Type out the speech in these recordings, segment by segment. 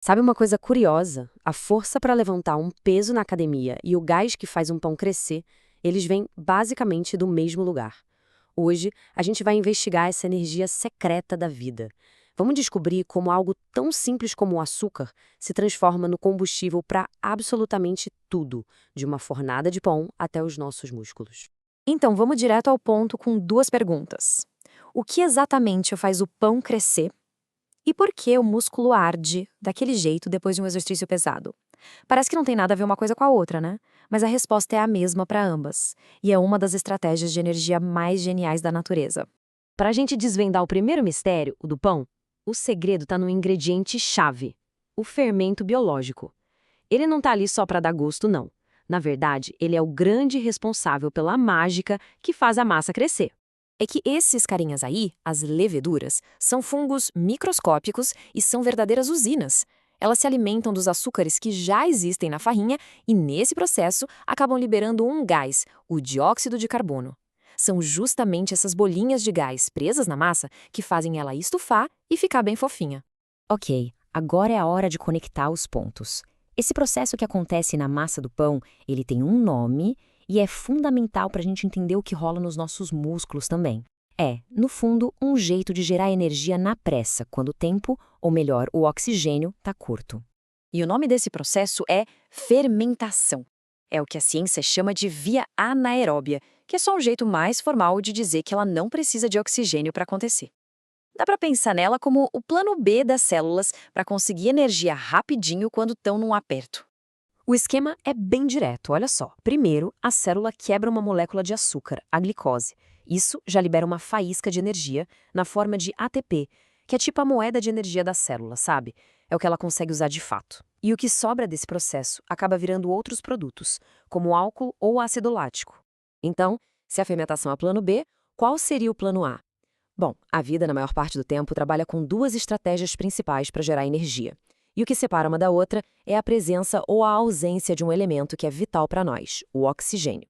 Sabe uma coisa curiosa? A força para levantar um peso na academia e o gás que faz um pão crescer, eles vêm basicamente do mesmo lugar. Hoje, a gente vai investigar essa energia secreta da vida. Vamos descobrir como algo tão simples como o açúcar se transforma no combustível para absolutamente tudo, de uma fornada de pão até os nossos músculos. Então, vamos direto ao ponto com duas perguntas. O que exatamente faz o pão crescer? E por que o músculo arde daquele jeito depois de um exercício pesado? Parece que não tem nada a ver uma coisa com a outra, né? Mas a resposta é a mesma para ambas. E é uma das estratégias de energia mais geniais da natureza. Para a gente desvendar o primeiro mistério, o do pão, o segredo está no ingrediente-chave, o fermento biológico. Ele não está ali só para dar gosto, não. Na verdade, ele é o grande responsável pela mágica que faz a massa crescer. É que esses carinhas aí, as leveduras, são fungos microscópicos e são verdadeiras usinas. Elas se alimentam dos açúcares que já existem na farrinha e, nesse processo, acabam liberando um gás, o dióxido de carbono. São justamente essas bolinhas de gás presas na massa que fazem ela estufar e ficar bem fofinha. Ok, agora é a hora de conectar os pontos. Esse processo que acontece na massa do pão, ele tem um nome e é fundamental para a gente entender o que rola nos nossos músculos também. É, no fundo, um jeito de gerar energia na pressa, quando o tempo, ou melhor, o oxigênio, está curto. E o nome desse processo é fermentação. É o que a ciência chama de via anaeróbia, que é só um jeito mais formal de dizer que ela não precisa de oxigênio para acontecer. Dá para pensar nela como o plano B das células para conseguir energia rapidinho quando estão num aperto. O esquema é bem direto, olha só. Primeiro, a célula quebra uma molécula de açúcar, a glicose. Isso já libera uma faísca de energia na forma de ATP, que é tipo a moeda de energia da célula, sabe? É o que ela consegue usar de fato. E o que sobra desse processo acaba virando outros produtos, como álcool ou ácido lático. Então, se a fermentação é plano B, qual seria o plano A? Bom, a vida, na maior parte do tempo, trabalha com duas estratégias principais para gerar energia. E o que separa uma da outra é a presença ou a ausência de um elemento que é vital para nós, o oxigênio.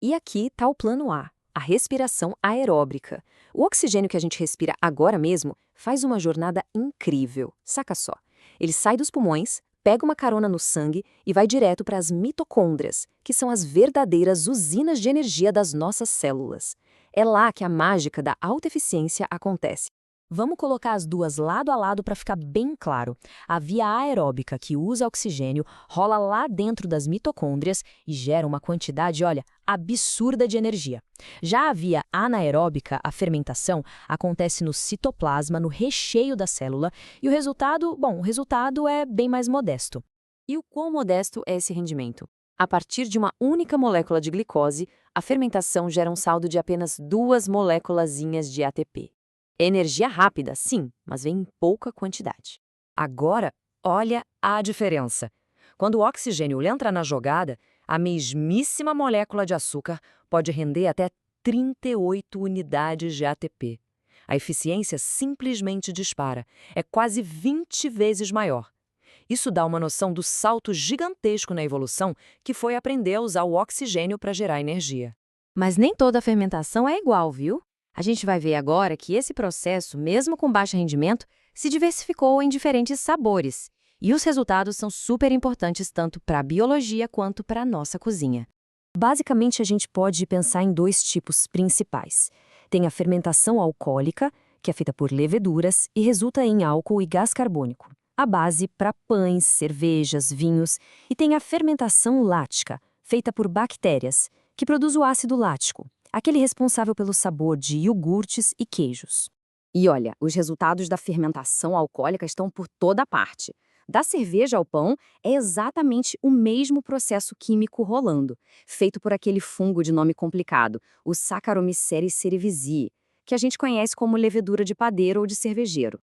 E aqui está o plano A respiração aeróbica. O oxigênio que a gente respira agora mesmo faz uma jornada incrível. Saca só. Ele sai dos pulmões, pega uma carona no sangue e vai direto para as mitocôndrias, que são as verdadeiras usinas de energia das nossas células. É lá que a mágica da alta eficiência acontece. Vamos colocar as duas lado a lado para ficar bem claro. A via aeróbica, que usa oxigênio, rola lá dentro das mitocôndrias e gera uma quantidade, olha, absurda de energia. Já a via anaeróbica, a fermentação, acontece no citoplasma, no recheio da célula, e o resultado é bem mais modesto. E o quão modesto é esse rendimento? A partir de uma única molécula de glicose, a fermentação gera um saldo de apenas 2 moléculazinhas de ATP. Energia rápida, sim, mas vem em pouca quantidade. Agora, olha a diferença. Quando o oxigênio entra na jogada, a mesmíssima molécula de açúcar pode render até 38 unidades de ATP. A eficiência simplesmente dispara, é quase 20 vezes maior. Isso dá uma noção do salto gigantesco na evolução que foi aprender a usar o oxigênio para gerar energia. Mas nem toda a fermentação é igual, viu? A gente vai ver agora que esse processo, mesmo com baixo rendimento, se diversificou em diferentes sabores. E os resultados são super importantes tanto para a biologia quanto para a nossa cozinha. Basicamente, a gente pode pensar em dois tipos principais. Tem a fermentação alcoólica, que é feita por leveduras e resulta em álcool e gás carbônico, a base para pães, cervejas, vinhos, e tem a fermentação lática, feita por bactérias, que produz o ácido lático, aquele responsável pelo sabor de iogurtes e queijos. E olha, os resultados da fermentação alcoólica estão por toda parte. Da cerveja ao pão, é exatamente o mesmo processo químico rolando, feito por aquele fungo de nome complicado, o Saccharomyces cerevisiae, que a gente conhece como levedura de padeiro ou de cervejeiro.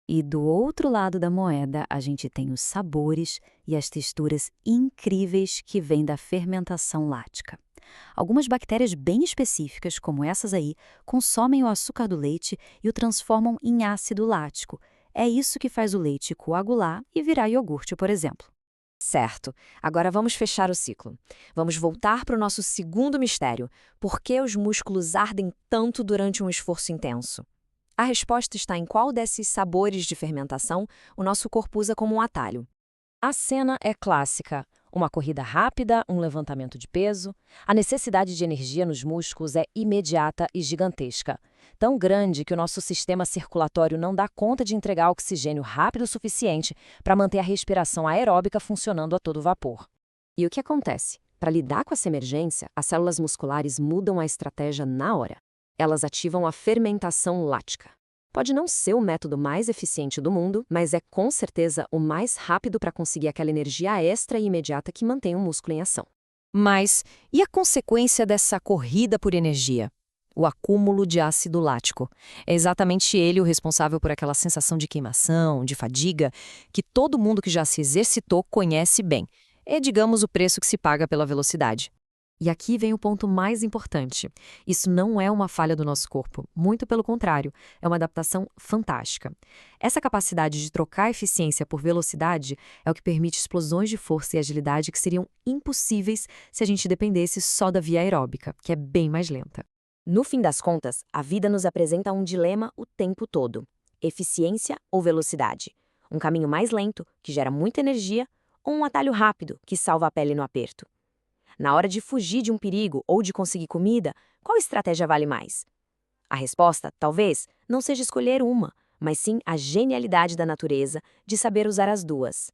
E do outro lado da moeda, a gente tem os sabores e as texturas incríveis que vêm da fermentação lática. Algumas bactérias bem específicas, como essas aí, consomem o açúcar do leite e o transformam em ácido lático. É isso que faz o leite coagular e virar iogurte, por exemplo. Certo. Agora vamos fechar o ciclo. Vamos voltar para o nosso segundo mistério. Por que os músculos ardem tanto durante um esforço intenso? A resposta está em qual desses sabores de fermentação o nosso corpo usa como um atalho. A cena é clássica. Uma corrida rápida, um levantamento de peso. A necessidade de energia nos músculos é imediata e gigantesca. Tão grande que o nosso sistema circulatório não dá conta de entregar oxigênio rápido o suficiente para manter a respiração aeróbica funcionando a todo vapor. E o que acontece? Para lidar com essa emergência, as células musculares mudam a estratégia na hora. Elas ativam a fermentação lática. Pode não ser o método mais eficiente do mundo, mas é com certeza o mais rápido para conseguir aquela energia extra e imediata que mantém o músculo em ação. Mas e a consequência dessa corrida por energia? O acúmulo de ácido lático. É exatamente ele o responsável por aquela sensação de queimação, de fadiga, que todo mundo que já se exercitou conhece bem. É, digamos, o preço que se paga pela velocidade. E aqui vem o ponto mais importante. Isso não é uma falha do nosso corpo, muito pelo contrário, é uma adaptação fantástica. Essa capacidade de trocar eficiência por velocidade é o que permite explosões de força e agilidade que seriam impossíveis se a gente dependesse só da via aeróbica, que é bem mais lenta. No fim das contas, a vida nos apresenta um dilema o tempo todo: eficiência ou velocidade? Um caminho mais lento, que gera muita energia, ou um atalho rápido, que salva a pele no aperto? Na hora de fugir de um perigo ou de conseguir comida, qual estratégia vale mais? A resposta, talvez, não seja escolher uma, mas sim a genialidade da natureza de saber usar as duas.